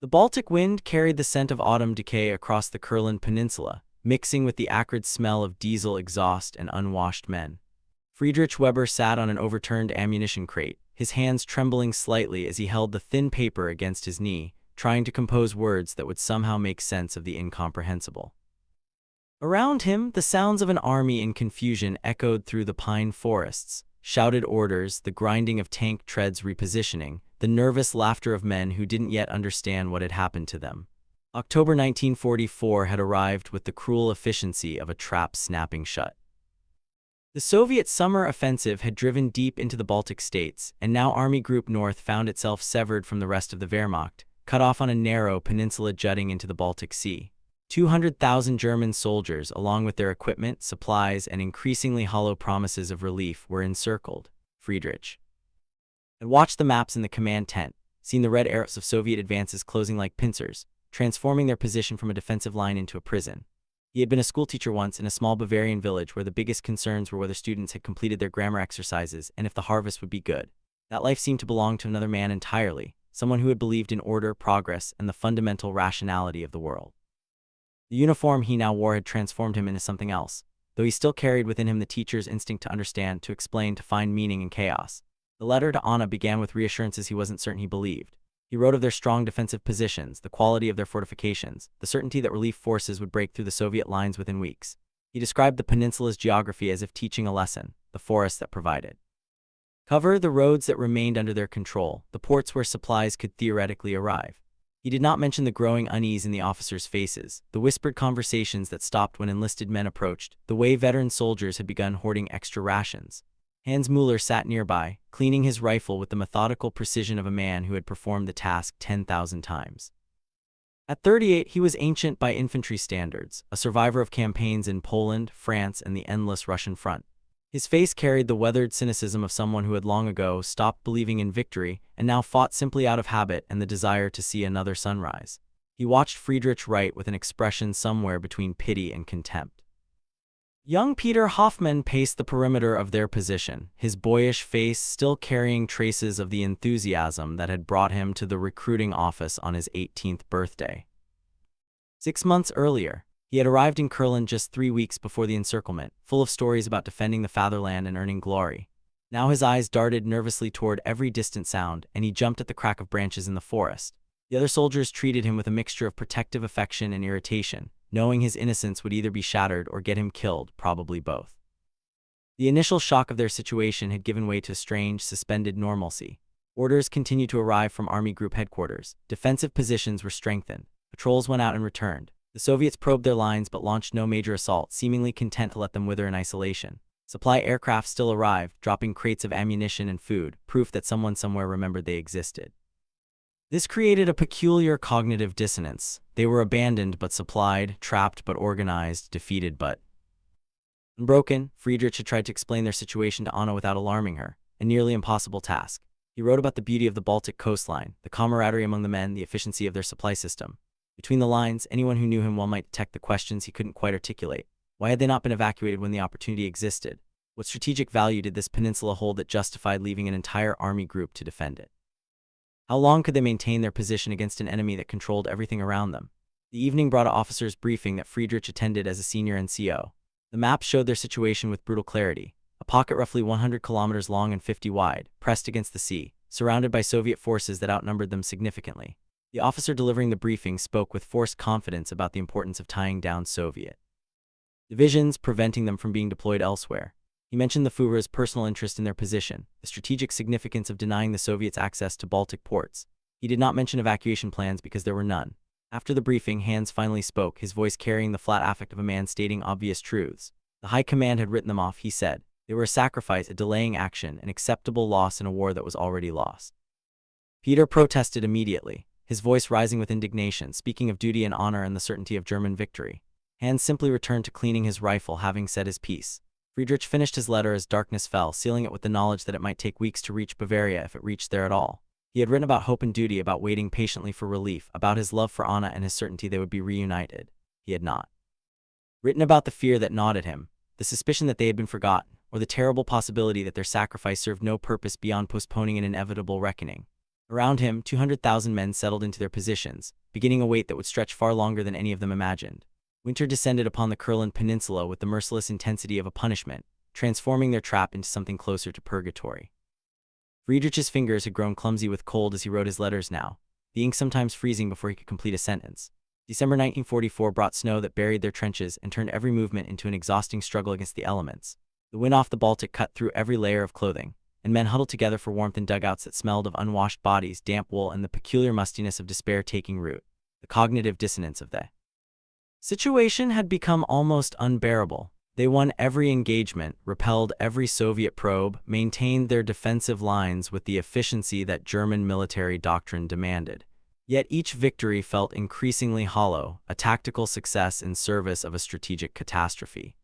The Baltic wind carried the scent of autumn decay across the Courland Peninsula, mixing with the acrid smell of diesel exhaust and unwashed men. Friedrich Weber sat on an overturned ammunition crate, his hands trembling slightly as he held the thin paper against his knee, trying to compose words that would somehow make sense of the incomprehensible. Around him, the sounds of an army in confusion echoed through the pine forests, shouted orders, the grinding of tank treads repositioning, the nervous laughter of men who didn't yet understand what had happened to them. October 1944 had arrived with the cruel efficiency of a trap snapping shut. The Soviet summer offensive had driven deep into the Baltic states, and now Army Group North found itself severed from the rest of the Wehrmacht, cut off on a narrow peninsula jutting into the Baltic Sea. 200,000 German soldiers, along with their equipment, supplies, and increasingly hollow promises of relief, were encircled. Friedrich had watched the maps in the command tent, seen the red arrows of Soviet advances closing like pincers, transforming their position from a defensive line into a prison. He had been a schoolteacher once in a small Bavarian village where the biggest concerns were whether students had completed their grammar exercises and if the harvest would be good. That life seemed to belong to another man entirely, someone who had believed in order, progress, and the fundamental rationality of the world. The uniform he now wore had transformed him into something else, though he still carried within him the teacher's instinct to understand, to explain, to find meaning in chaos. The letter to Anna began with reassurances he wasn't certain he believed. He wrote of their strong defensive positions, the quality of their fortifications, the certainty that relief forces would break through the Soviet lines within weeks. He described the peninsula's geography as if teaching a lesson, the forests that provided cover, the roads that remained under their control, the ports where supplies could theoretically arrive. He did not mention the growing unease in the officers' faces, the whispered conversations that stopped when enlisted men approached, the way veteran soldiers had begun hoarding extra rations. Hans Müller sat nearby, cleaning his rifle with the methodical precision of a man who had performed the task 10,000 times. At 38, he was ancient by infantry standards, a survivor of campaigns in Poland, France, and the endless Russian front. His face carried the weathered cynicism of someone who had long ago stopped believing in victory and now fought simply out of habit and the desire to see another sunrise. He watched Friedrich write with an expression somewhere between pity and contempt. Young Peter Hoffmann paced the perimeter of their position, his boyish face still carrying traces of the enthusiasm that had brought him to the recruiting office on his 18th birthday. 6 months earlier, he had arrived in Courland just 3 weeks before the encirclement, full of stories about defending the fatherland and earning glory. Now his eyes darted nervously toward every distant sound, and he jumped at the crack of branches in the forest. The other soldiers treated him with a mixture of protective affection and irritation, knowing his innocence would either be shattered or get him killed, probably both. The initial shock of their situation had given way to a strange, suspended normalcy. Orders continued to arrive from Army Group headquarters. Defensive positions were strengthened. Patrols went out and returned. The Soviets probed their lines but launched no major assault, seemingly content to let them wither in isolation. Supply aircraft still arrived, dropping crates of ammunition and food, proof that someone somewhere remembered they existed. This created a peculiar cognitive dissonance. They were abandoned but supplied, trapped but organized, defeated but unbroken. Friedrich had tried to explain their situation to Anna without alarming her, a nearly impossible task. He wrote about the beauty of the Baltic coastline, the camaraderie among the men, the efficiency of their supply system. Between the lines, anyone who knew him well might detect the questions he couldn't quite articulate. Why had they not been evacuated when the opportunity existed? What strategic value did this peninsula hold that justified leaving an entire army group to defend it? How long could they maintain their position against an enemy that controlled everything around them? The evening brought an officer's briefing that Friedrich attended as a senior NCO. The map showed their situation with brutal clarity. A pocket roughly 100 kilometers long and 50 wide, pressed against the sea, surrounded by Soviet forces that outnumbered them significantly. The officer delivering the briefing spoke with forced confidence about the importance of tying down Soviet divisions, preventing them from being deployed elsewhere. He mentioned the Führer's personal interest in their position, the strategic significance of denying the Soviets access to Baltic ports. He did not mention evacuation plans because there were none. After the briefing, Hans finally spoke, his voice carrying the flat affect of a man stating obvious truths. The High Command had written them off, he said. They were a sacrifice, a delaying action, an acceptable loss in a war that was already lost. Peter protested immediately, his voice rising with indignation, speaking of duty and honor and the certainty of German victory. Hans simply returned to cleaning his rifle, having said his piece. Friedrich finished his letter as darkness fell, sealing it with the knowledge that it might take weeks to reach Bavaria if it reached there at all. He had written about hope and duty, about waiting patiently for relief, about his love for Anna and his certainty they would be reunited. He had not written about the fear that gnawed at him, the suspicion that they had been forgotten, or the terrible possibility that their sacrifice served no purpose beyond postponing an inevitable reckoning. Around him, 200,000 men settled into their positions, beginning a wait that would stretch far longer than any of them imagined. Winter descended upon the Courland Peninsula with the merciless intensity of a punishment, transforming their trap into something closer to purgatory. Friedrich's fingers had grown clumsy with cold as he wrote his letters now, the ink sometimes freezing before he could complete a sentence. December 1944 brought snow that buried their trenches and turned every movement into an exhausting struggle against the elements. The wind off the Baltic cut through every layer of clothing, and men huddled together for warmth in dugouts that smelled of unwashed bodies, damp wool, and the peculiar mustiness of despair taking root. The cognitive dissonance of the situation had become almost unbearable. They won every engagement, repelled every Soviet probe, maintained their defensive lines with the efficiency that German military doctrine demanded. Yet each victory felt increasingly hollow, a tactical success in service of a strategic catastrophe.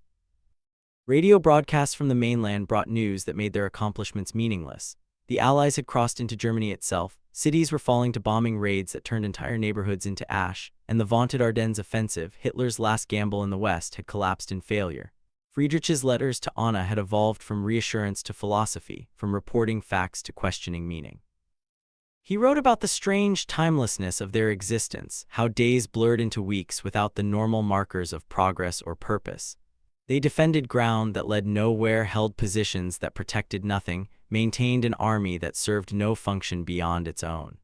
Radio broadcasts from the mainland brought news that made their accomplishments meaningless. The Allies had crossed into Germany itself, cities were falling to bombing raids that turned entire neighborhoods into ash, and the vaunted Ardennes offensive, Hitler's last gamble in the West, had collapsed in failure. Friedrich's letters to Anna had evolved from reassurance to philosophy, from reporting facts to questioning meaning. He wrote about the strange timelessness of their existence, how days blurred into weeks without the normal markers of progress or purpose. They defended ground that led nowhere, held positions that protected nothing, maintained an army that served no function beyond its own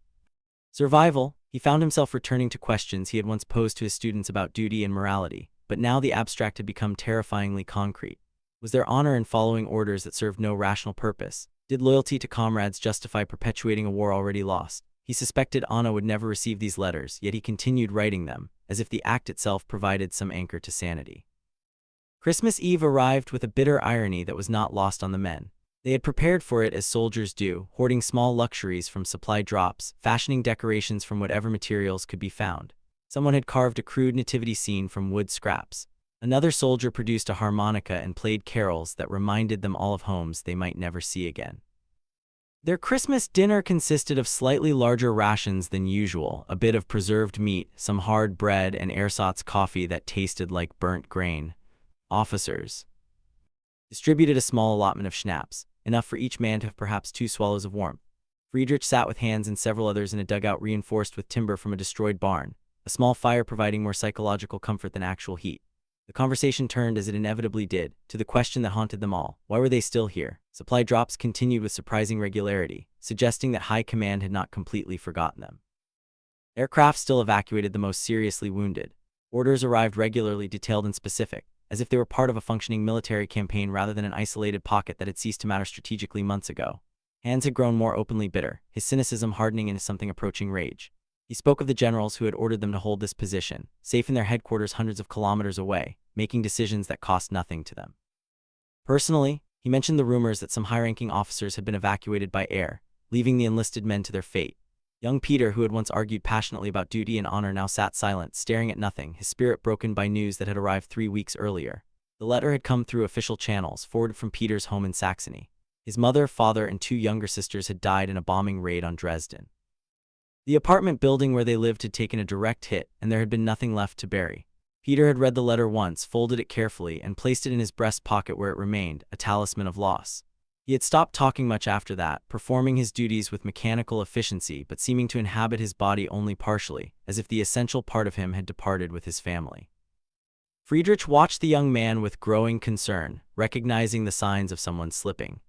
survival. He found himself returning to questions he had once posed to his students about duty and morality, but now the abstract had become terrifyingly concrete. Was there honor in following orders that served no rational purpose? Did loyalty to comrades justify perpetuating a war already lost? He suspected Anna would never receive these letters, yet he continued writing them, as if the act itself provided some anchor to sanity. Christmas Eve arrived with a bitter irony that was not lost on the men. They had prepared for it as soldiers do, hoarding small luxuries from supply drops, fashioning decorations from whatever materials could be found. Someone had carved a crude nativity scene from wood scraps. Another soldier produced a harmonica and played carols that reminded them all of homes they might never see again. Their Christmas dinner consisted of slightly larger rations than usual, a bit of preserved meat, some hard bread, and ersatz coffee that tasted like burnt grain. Officers distributed a small allotment of schnapps, enough for each man to have perhaps 2 swallows of warmth. Friedrich sat with Hans and several others in a dugout reinforced with timber from a destroyed barn, a small fire providing more psychological comfort than actual heat. The conversation turned, as it inevitably did, to the question that haunted them all. Why were they still here? Supply drops continued with surprising regularity, suggesting that High Command had not completely forgotten them. Aircraft still evacuated the most seriously wounded. Orders arrived regularly, detailed and specific, as if they were part of a functioning military campaign rather than an isolated pocket that had ceased to matter strategically months ago. Hans had grown more openly bitter, his cynicism hardening into something approaching rage. He spoke of the generals who had ordered them to hold this position, safe in their headquarters hundreds of kilometers away, making decisions that cost nothing to them. Personally, he mentioned the rumors that some high-ranking officers had been evacuated by air, leaving the enlisted men to their fate. Young Peter, who had once argued passionately about duty and honor, now sat silent, staring at nothing, his spirit broken by news that had arrived 3 weeks earlier. The letter had come through official channels, forwarded from Peter's home in Saxony. His mother, father, and 2 younger sisters had died in a bombing raid on Dresden. The apartment building where they lived had taken a direct hit, and there had been nothing left to bury. Peter had read the letter once, folded it carefully, and placed it in his breast pocket where it remained, a talisman of loss. He had stopped talking much after that, performing his duties with mechanical efficiency but seeming to inhabit his body only partially, as if the essential part of him had departed with his family. Friedrich watched the young man with growing concern, recognizing the signs of someone slipping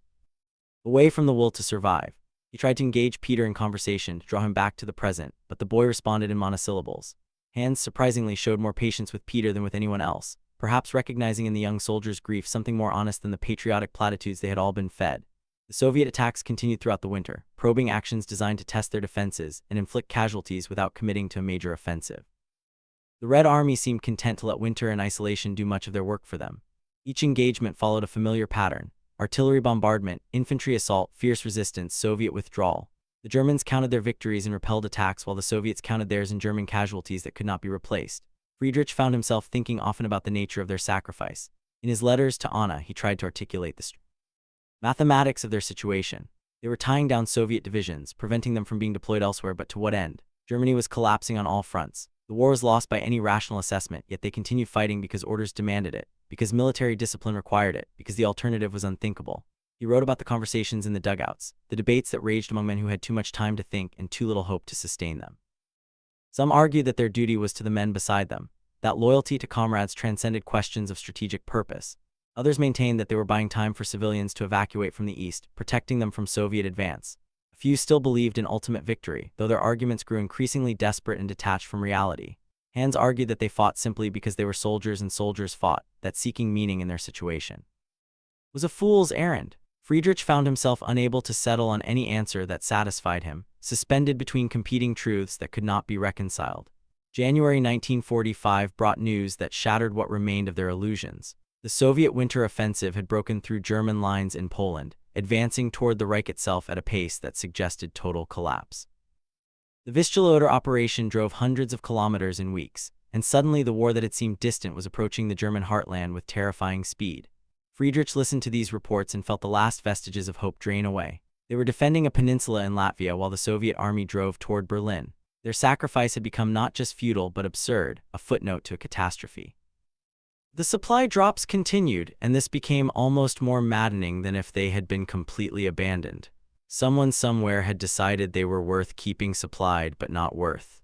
away from the will to survive. He tried to engage Peter in conversation, to draw him back to the present, but the boy responded in monosyllables. Hans surprisingly showed more patience with Peter than with anyone else, perhaps recognizing in the young soldier's grief something more honest than the patriotic platitudes they had all been fed. The Soviet attacks continued throughout the winter, probing actions designed to test their defenses and inflict casualties without committing to a major offensive. The Red Army seemed content to let winter and isolation do much of their work for them. Each engagement followed a familiar pattern: artillery bombardment, infantry assault, fierce resistance, Soviet withdrawal. The Germans counted their victories and repelled attacks, while the Soviets counted theirs in German casualties that could not be replaced. Friedrich found himself thinking often about the nature of their sacrifice. In his letters to Anna, he tried to articulate the mathematics of their situation. They were tying down Soviet divisions, preventing them from being deployed elsewhere, but to what end? Germany was collapsing on all fronts. The war was lost by any rational assessment, yet they continued fighting because orders demanded it, because military discipline required it, because the alternative was unthinkable. He wrote about the conversations in the dugouts, the debates that raged among men who had too much time to think and too little hope to sustain them. Some argued that their duty was to the men beside them, that loyalty to comrades transcended questions of strategic purpose. Others maintained that they were buying time for civilians to evacuate from the east, protecting them from Soviet advance. A few still believed in ultimate victory, though their arguments grew increasingly desperate and detached from reality. Hans argued that they fought simply because they were soldiers and soldiers fought, that seeking meaning in their situation was a fool's errand. Friedrich found himself unable to settle on any answer that satisfied him, suspended between competing truths that could not be reconciled. January 1945 brought news that shattered what remained of their illusions. The Soviet winter offensive had broken through German lines in Poland, advancing toward the Reich itself at a pace that suggested total collapse. The Vistula-Oder operation drove hundreds of kilometers in weeks, and suddenly the war that had seemed distant was approaching the German heartland with terrifying speed. Friedrich listened to these reports and felt the last vestiges of hope drain away. They were defending a peninsula in Latvia while the Soviet army drove toward Berlin. Their sacrifice had become not just futile but absurd, a footnote to a catastrophe. The supply drops continued, and this became almost more maddening than if they had been completely abandoned. Someone somewhere had decided they were worth keeping supplied but not worth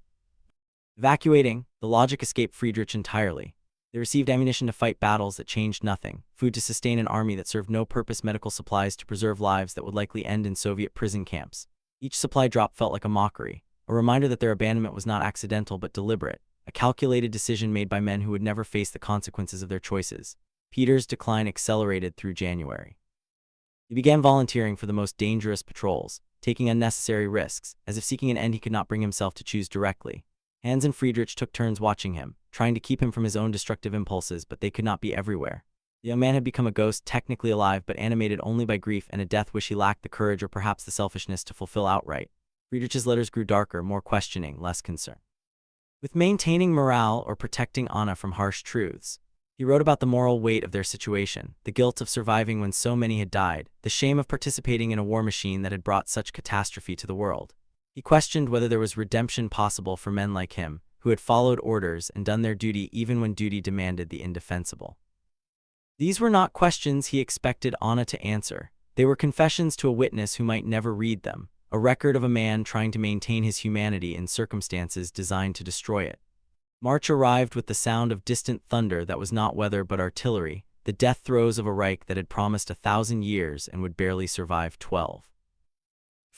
evacuating. The logic escaped Friedrich entirely. They received ammunition to fight battles that changed nothing, food to sustain an army that served no purpose, medical supplies to preserve lives that would likely end in Soviet prison camps. Each supply drop felt like a mockery, a reminder that their abandonment was not accidental but deliberate, a calculated decision made by men who would never face the consequences of their choices. Peter's decline accelerated through January. He began volunteering for the most dangerous patrols, taking unnecessary risks, as if seeking an end he could not bring himself to choose directly. Hans and Friedrich took turns watching him, trying to keep him from his own destructive impulses, but they could not be everywhere. The young man had become a ghost, technically alive but animated only by grief and a death wish he lacked the courage or perhaps the selfishness to fulfill outright. Friedrich's letters grew darker, more questioning, less concerned with maintaining morale or protecting Anna from harsh truths. He wrote about the moral weight of their situation, the guilt of surviving when so many had died, the shame of participating in a war machine that had brought such catastrophe to the world. He questioned whether there was redemption possible for men like him, who had followed orders and done their duty even when duty demanded the indefensible. These were not questions he expected Anna to answer. They were confessions to a witness who might never read them, a record of a man trying to maintain his humanity in circumstances designed to destroy it. March arrived with the sound of distant thunder that was not weather but artillery, the death throes of a Reich that had promised 1,000 years and would barely survive 12.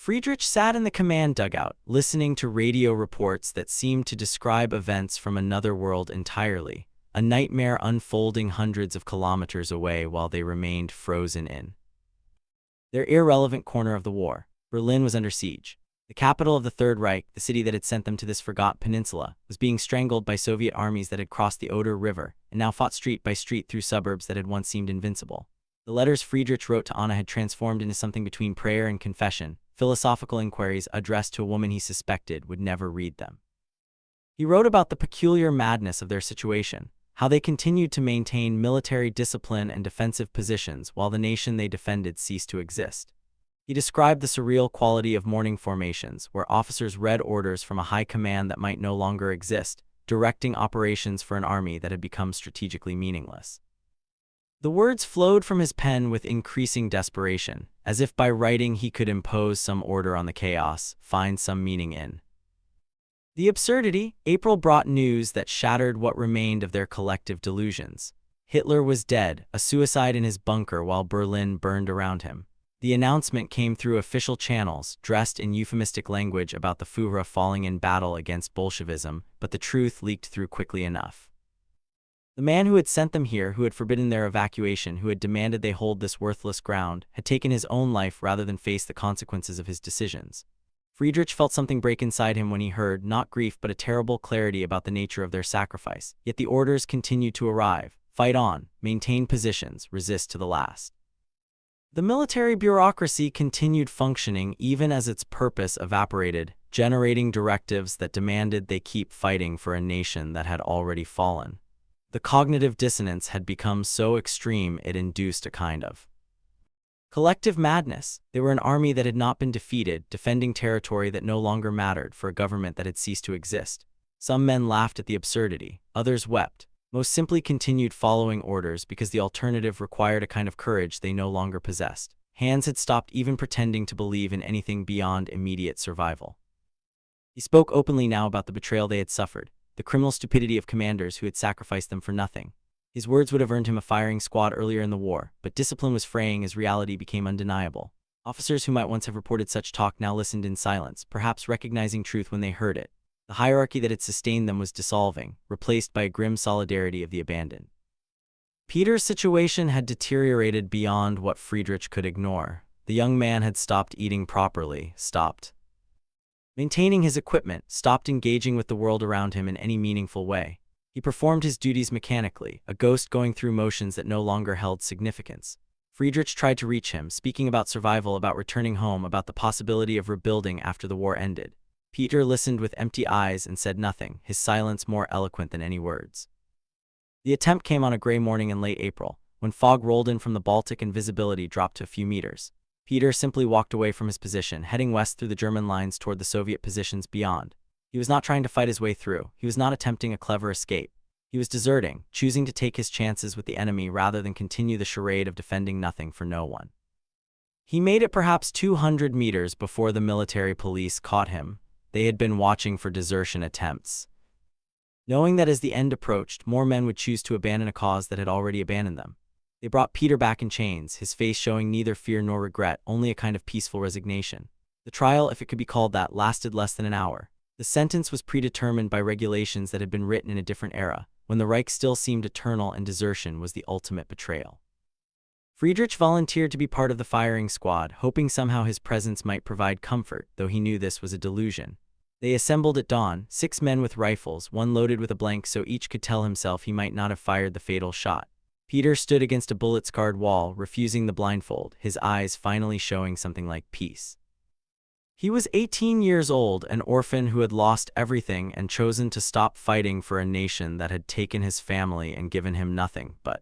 Friedrich sat in the command dugout, listening to radio reports that seemed to describe events from another world entirely, a nightmare unfolding hundreds of kilometers away while they remained frozen in their irrelevant corner of the war. Berlin was under siege. The capital of the Third Reich, the city that had sent them to this forgotten peninsula, was being strangled by Soviet armies that had crossed the Oder River and now fought street by street through suburbs that had once seemed invincible. The letters Friedrich wrote to Anna had transformed into something between prayer and confession, philosophical inquiries addressed to a woman he suspected would never read them. He wrote about the peculiar madness of their situation, how they continued to maintain military discipline and defensive positions while the nation they defended ceased to exist. He described the surreal quality of morning formations, where officers read orders from a high command that might no longer exist, directing operations for an army that had become strategically meaningless. The words flowed from his pen with increasing desperation, as if by writing he could impose some order on the chaos, find some meaning in the absurdity. April brought news that shattered what remained of their collective delusions. Hitler was dead, a suicide in his bunker while Berlin burned around him. The announcement came through official channels, dressed in euphemistic language about the Führer falling in battle against Bolshevism, but the truth leaked through quickly enough. The man who had sent them here, who had forbidden their evacuation, who had demanded they hold this worthless ground, had taken his own life rather than face the consequences of his decisions. Friedrich felt something break inside him when he heard, not grief but a terrible clarity about the nature of their sacrifice. Yet the orders continued to arrive: fight on, maintain positions, resist to the last. The military bureaucracy continued functioning even as its purpose evaporated, generating directives that demanded they keep fighting for a nation that had already fallen. The cognitive dissonance had become so extreme it induced a kind of collective madness. They were an army that had not been defeated, defending territory that no longer mattered for a government that had ceased to exist. Some men laughed at the absurdity, others wept. Most simply continued following orders because the alternative required a kind of courage they no longer possessed. Hans had stopped even pretending to believe in anything beyond immediate survival. He spoke openly now about the betrayal they had suffered, the criminal stupidity of commanders who had sacrificed them for nothing. His words would have earned him a firing squad earlier in the war, but discipline was fraying as reality became undeniable. Officers who might once have reported such talk now listened in silence, perhaps recognizing truth when they heard it. The hierarchy that had sustained them was dissolving, replaced by a grim solidarity of the abandoned. Peter's situation had deteriorated beyond what Friedrich could ignore. The young man had stopped eating properly, stopped maintaining his equipment, stopped engaging with the world around him in any meaningful way. He performed his duties mechanically, a ghost going through motions that no longer held significance. Friedrich tried to reach him, speaking about survival, about returning home, about the possibility of rebuilding after the war ended. Peter listened with empty eyes and said nothing, his silence more eloquent than any words. The attempt came on a gray morning in late April, when fog rolled in from the Baltic and visibility dropped to a few meters. Peter simply walked away from his position, heading west through the German lines toward the Soviet positions beyond. He was not trying to fight his way through. He was not attempting a clever escape. He was deserting, choosing to take his chances with the enemy rather than continue the charade of defending nothing for no one. He made it perhaps 200 meters before the military police caught him. They had been watching for desertion attempts, knowing that as the end approached, more men would choose to abandon a cause that had already abandoned them. They brought Peter back in chains, his face showing neither fear nor regret, only a kind of peaceful resignation. The trial, if it could be called that, lasted less than an hour. The sentence was predetermined by regulations that had been written in a different era, when the Reich still seemed eternal and desertion was the ultimate betrayal. Friedrich volunteered to be part of the firing squad, hoping somehow his presence might provide comfort, though he knew this was a delusion. They assembled at dawn, 6 men with rifles, one loaded with a blank so each could tell himself he might not have fired the fatal shot. Peter stood against a bullet-scarred wall, refusing the blindfold, his eyes finally showing something like peace. He was 18 years old, an orphan who had lost everything and chosen to stop fighting for a nation that had taken his family and given him nothing but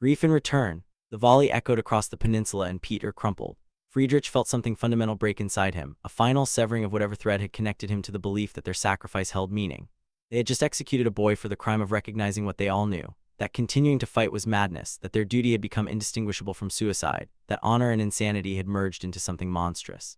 grief in return. The volley echoed across the peninsula and Peter crumpled. Friedrich felt something fundamental break inside him, a final severing of whatever thread had connected him to the belief that their sacrifice held meaning. They had just executed a boy for the crime of recognizing what they all knew, that continuing to fight was madness, that their duty had become indistinguishable from suicide, that honor and insanity had merged into something monstrous.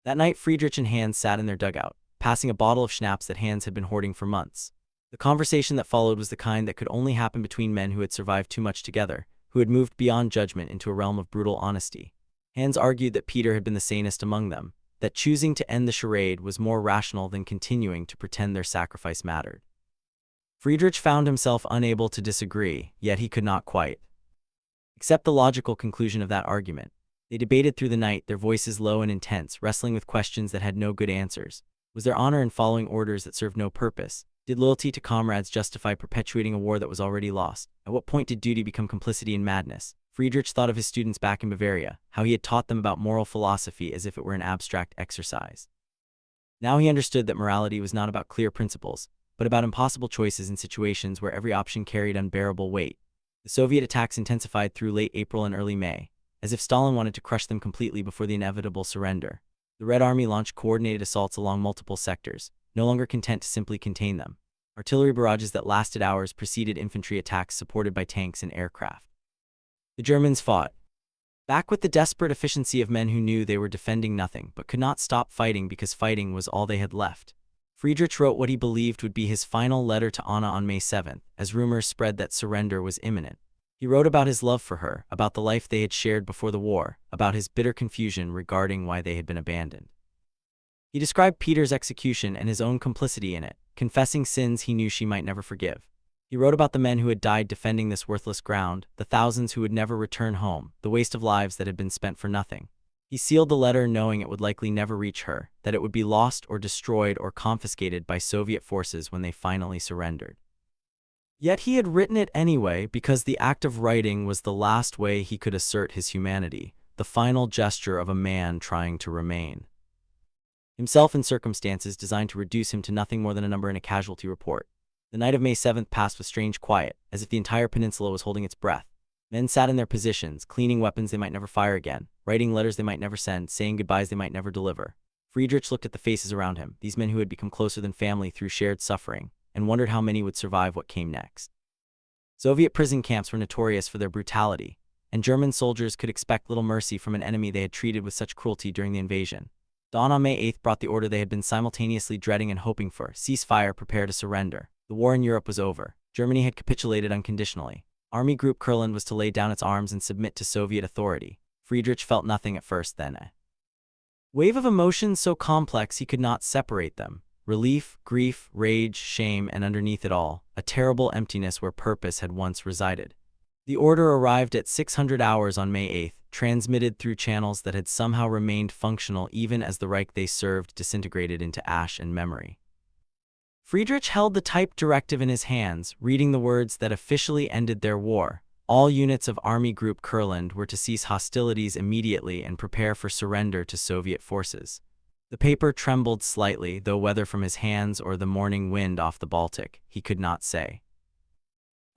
That night, Friedrich and Hans sat in their dugout, passing a bottle of schnapps that Hans had been hoarding for months. The conversation that followed was the kind that could only happen between men who had survived too much together, who had moved beyond judgment into a realm of brutal honesty. Hans argued that Peter had been the sanest among them, that choosing to end the charade was more rational than continuing to pretend their sacrifice mattered. Friedrich found himself unable to disagree, yet he could not quite accept the logical conclusion of that argument. They debated through the night, their voices low and intense, wrestling with questions that had no good answers. Was there honor in following orders that served no purpose? Did loyalty to comrades justify perpetuating a war that was already lost? At what point did duty become complicity in madness? Friedrich thought of his students back in Bavaria, how he had taught them about moral philosophy as if it were an abstract exercise. Now he understood that morality was not about clear principles, but about impossible choices in situations where every option carried unbearable weight. The Soviet attacks intensified through late April and early May, as if Stalin wanted to crush them completely before the inevitable surrender. The Red Army launched coordinated assaults along multiple sectors, no longer content to simply contain them. Artillery barrages that lasted hours preceded infantry attacks supported by tanks and aircraft. The Germans fought back with the desperate efficiency of men who knew they were defending nothing but could not stop fighting because fighting was all they had left. Friedrich wrote what he believed would be his final letter to Anna on May 7th, as rumors spread that surrender was imminent. He wrote about his love for her, about the life they had shared before the war, about his bitter confusion regarding why they had been abandoned. He described Peter's execution and his own complicity in it, confessing sins he knew she might never forgive. He wrote about the men who had died defending this worthless ground, the thousands who would never return home, the waste of lives that had been spent for nothing. He sealed the letter knowing it would likely never reach her, that it would be lost or destroyed or confiscated by Soviet forces when they finally surrendered. Yet he had written it anyway because the act of writing was the last way he could assert his humanity, the final gesture of a man trying to remain himself in circumstances designed to reduce him to nothing more than a number in a casualty report. The night of May 7th passed with strange quiet, as if the entire peninsula was holding its breath. Men sat in their positions, cleaning weapons they might never fire again, writing letters they might never send, saying goodbyes they might never deliver. Friedrich looked at the faces around him, these men who had become closer than family through shared suffering, and wondered how many would survive what came next. Soviet prison camps were notorious for their brutality. and German soldiers could expect little mercy from an enemy they had treated with such cruelty during the invasion. Dawn on May 8th brought the order they had been simultaneously dreading and hoping for: ceasefire, prepare to surrender. The war in Europe was over. Germany had capitulated unconditionally. Army Group Courland was to lay down its arms and submit to Soviet authority. Friedrich felt nothing at first, then a wave of emotions so complex he could not separate them. Relief, grief, rage, shame, and underneath it all, a terrible emptiness where purpose had once resided. The order arrived at 600 hours on May 8th, transmitted through channels that had somehow remained functional even as the Reich they served disintegrated into ash and memory. Friedrich held the typed directive in his hands, reading the words that officially ended their war. All units of Army Group Courland were to cease hostilities immediately and prepare for surrender to Soviet forces. The paper trembled slightly, though whether from his hands or the morning wind off the Baltic, he could not say.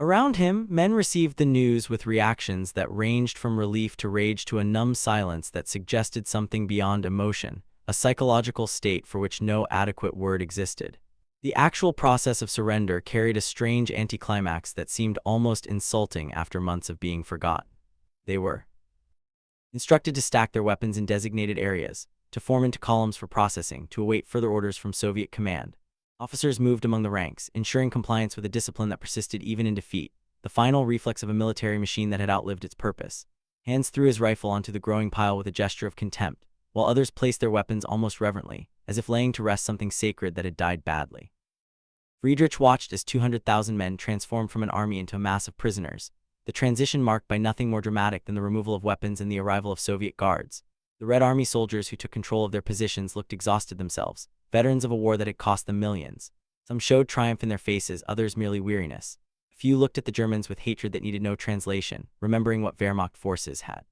Around him, men received the news with reactions that ranged from relief to rage to a numb silence that suggested something beyond emotion, a psychological state for which no adequate word existed. The actual process of surrender carried a strange anticlimax that seemed almost insulting after months of being forgotten. They were instructed to stack their weapons in designated areas, to form into columns for processing, to await further orders from Soviet command. Officers moved among the ranks, ensuring compliance with a discipline that persisted even in defeat, the final reflex of a military machine that had outlived its purpose. Hans threw his rifle onto the growing pile with a gesture of contempt, while others placed their weapons almost reverently, as if laying to rest something sacred that had died badly. Friedrich watched as 200,000 men transformed from an army into a mass of prisoners, the transition marked by nothing more dramatic than the removal of weapons and the arrival of Soviet guards. The Red Army soldiers who took control of their positions looked exhausted themselves, veterans of a war that had cost them millions. Some showed triumph in their faces, others merely weariness. A few looked at the Germans with hatred that needed no translation, remembering what Wehrmacht forces had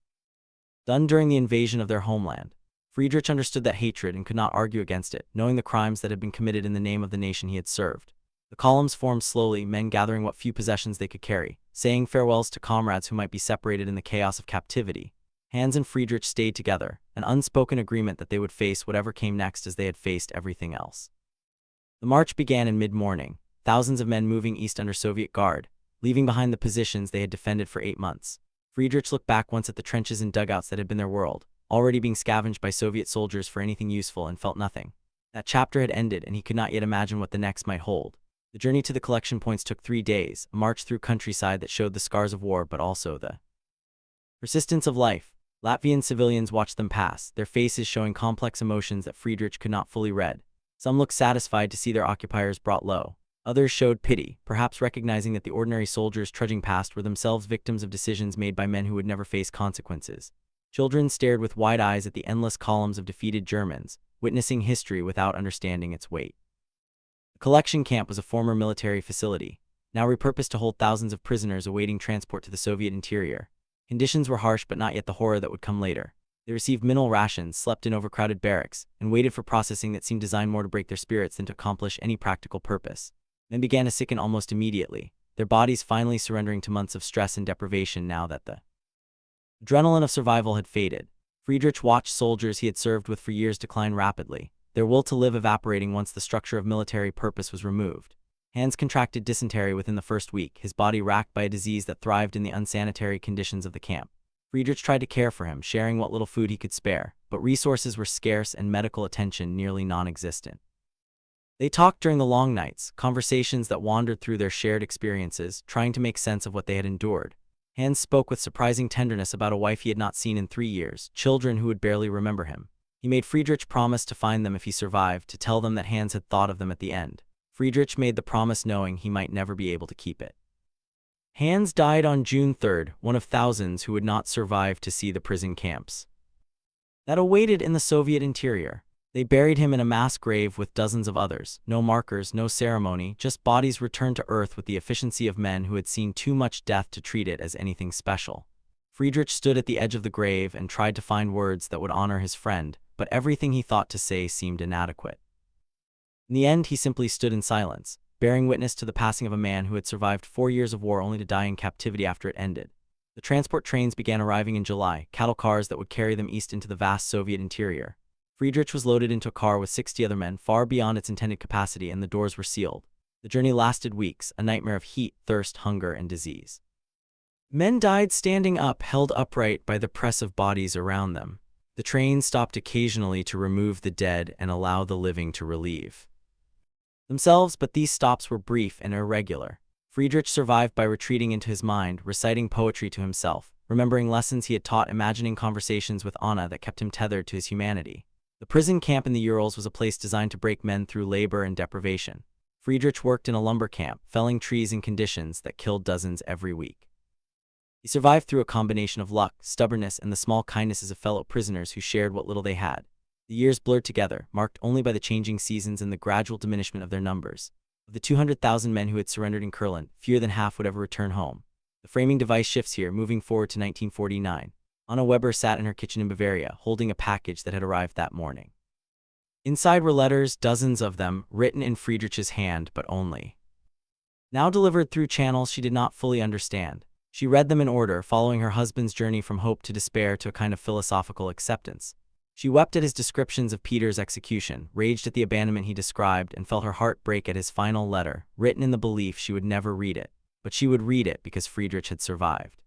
done during the invasion of their homeland. Friedrich understood that hatred and could not argue against it, knowing the crimes that had been committed in the name of the nation he had served. The columns formed slowly, men gathering what few possessions they could carry, saying farewells to comrades who might be separated in the chaos of captivity. Hans and Friedrich stayed together, an unspoken agreement that they would face whatever came next as they had faced everything else. The march began in mid-morning, thousands of men moving east under Soviet guard, leaving behind the positions they had defended for 8 months. Friedrich looked back once at the trenches and dugouts that had been their world, already being scavenged by Soviet soldiers for anything useful, and felt nothing. That chapter had ended, and he could not yet imagine what the next might hold. The journey to the collection points took 3 days, a march through countryside that showed the scars of war but also the persistence of life. Latvian civilians watched them pass, their faces showing complex emotions that Friedrich could not fully read. Some looked satisfied to see their occupiers brought low. Others showed pity, perhaps recognizing that the ordinary soldiers trudging past were themselves victims of decisions made by men who would never face consequences. Children stared with wide eyes at the endless columns of defeated Germans, witnessing history without understanding its weight. The collection camp was a former military facility, now repurposed to hold thousands of prisoners awaiting transport to the Soviet interior. Conditions were harsh, but not yet the horror that would come later. They received minimal rations, slept in overcrowded barracks, and waited for processing that seemed designed more to break their spirits than to accomplish any practical purpose. Men began to sicken almost immediately, their bodies finally surrendering to months of stress and deprivation now that the adrenaline of survival had faded. Friedrich watched soldiers he had served with for years decline rapidly, their will to live evaporating once the structure of military purpose was removed. Hans contracted dysentery within the first week, his body racked by a disease that thrived in the unsanitary conditions of the camp. Friedrich tried to care for him, sharing what little food he could spare, but resources were scarce and medical attention nearly non-existent. They talked during the long nights, conversations that wandered through their shared experiences, trying to make sense of what they had endured. Hans spoke with surprising tenderness about a wife he had not seen in 3 years, children who would barely remember him. He made Friedrich promise to find them if he survived, to tell them that Hans had thought of them at the end. Friedrich made the promise knowing he might never be able to keep it. Hans died on June 3rd, one of thousands who would not survive to see the prison camps that awaited in the Soviet interior. They buried him in a mass grave with dozens of others, no markers, no ceremony, just bodies returned to earth with the efficiency of men who had seen too much death to treat it as anything special. Friedrich stood at the edge of the grave and tried to find words that would honor his friend, but everything he thought to say seemed inadequate. In the end, he simply stood in silence, bearing witness to the passing of a man who had survived 4 years of war only to die in captivity after it ended. The transport trains began arriving in July, cattle cars that would carry them east into the vast Soviet interior. Friedrich was loaded into a car with 60 other men, far beyond its intended capacity, and the doors were sealed. The journey lasted weeks, a nightmare of heat, thirst, hunger, and disease. Men died standing up, held upright by the press of bodies around them. The train stopped occasionally to remove the dead and allow the living to relieve themselves, but these stops were brief and irregular. Friedrich survived by retreating into his mind, reciting poetry to himself, remembering lessons he had taught, imagining conversations with Anna that kept him tethered to his humanity. The prison camp in the Urals was a place designed to break men through labor and deprivation. Friedrich worked in a lumber camp, felling trees in conditions that killed dozens every week. He survived through a combination of luck, stubbornness, and the small kindnesses of fellow prisoners who shared what little they had. The years blurred together, marked only by the changing seasons and the gradual diminishment of their numbers. Of the 200,000 men who had surrendered in Courland, fewer than half would ever return home. The framing device shifts here, moving forward to 1949. Anna Weber sat in her kitchen in Bavaria, holding a package that had arrived that morning. Inside were letters, dozens of them, written in Friedrich's hand, but only now delivered through channels she did not fully understand. She read them in order, following her husband's journey from hope to despair to a kind of philosophical acceptance. She wept at his descriptions of Peter's execution, raged at the abandonment he described, and felt her heart break at his final letter, written in the belief she would never read it. But she would read it because Friedrich had survived.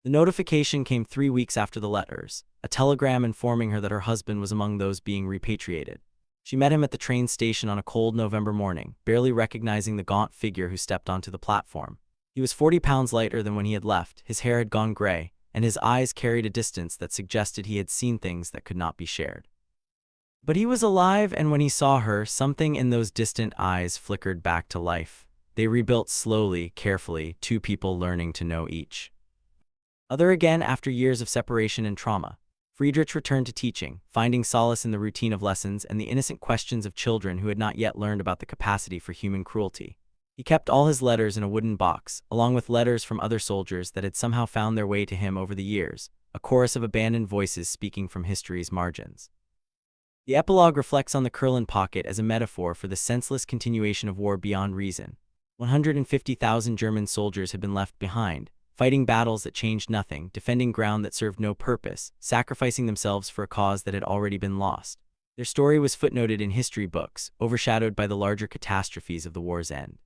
The notification came 3 weeks after the letters, a telegram informing her that her husband was among those being repatriated. She met him at the train station on a cold November morning, barely recognizing the gaunt figure who stepped onto the platform. He was 40 pounds lighter than when he had left, his hair had gone gray, and his eyes carried a distance that suggested he had seen things that could not be shared. But he was alive, and when he saw her, something in those distant eyes flickered back to life. They rebuilt slowly, carefully, two people learning to know each other again after years of separation and trauma. Friedrich returned to teaching, finding solace in the routine of lessons and the innocent questions of children who had not yet learned about the capacity for human cruelty. He kept all his letters in a wooden box, along with letters from other soldiers that had somehow found their way to him over the years, a chorus of abandoned voices speaking from history's margins. The epilogue reflects on the Courland Pocket as a metaphor for the senseless continuation of war beyond reason. 150,000 German soldiers had been left behind, fighting battles that changed nothing, defending ground that served no purpose, sacrificing themselves for a cause that had already been lost. Their story was footnoted in history books, overshadowed by the larger catastrophes of the war's end.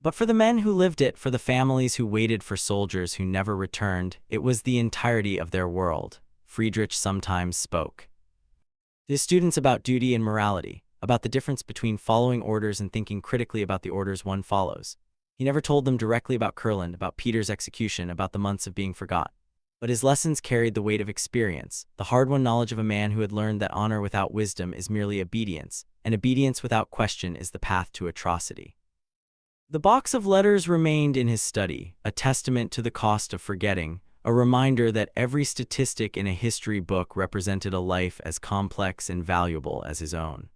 But for the men who lived it, for the families who waited for soldiers who never returned, it was the entirety of their world. Friedrich sometimes spoke to his students about duty and morality, about the difference between following orders and thinking critically about the orders one follows. He never told them directly about Courland, about Peter's execution, about the months of being forgot. But his lessons carried the weight of experience, the hard-won knowledge of a man who had learned that honor without wisdom is merely obedience, and obedience without question is the path to atrocity. The box of letters remained in his study, a testament to the cost of forgetting, a reminder that every statistic in a history book represented a life as complex and valuable as his own.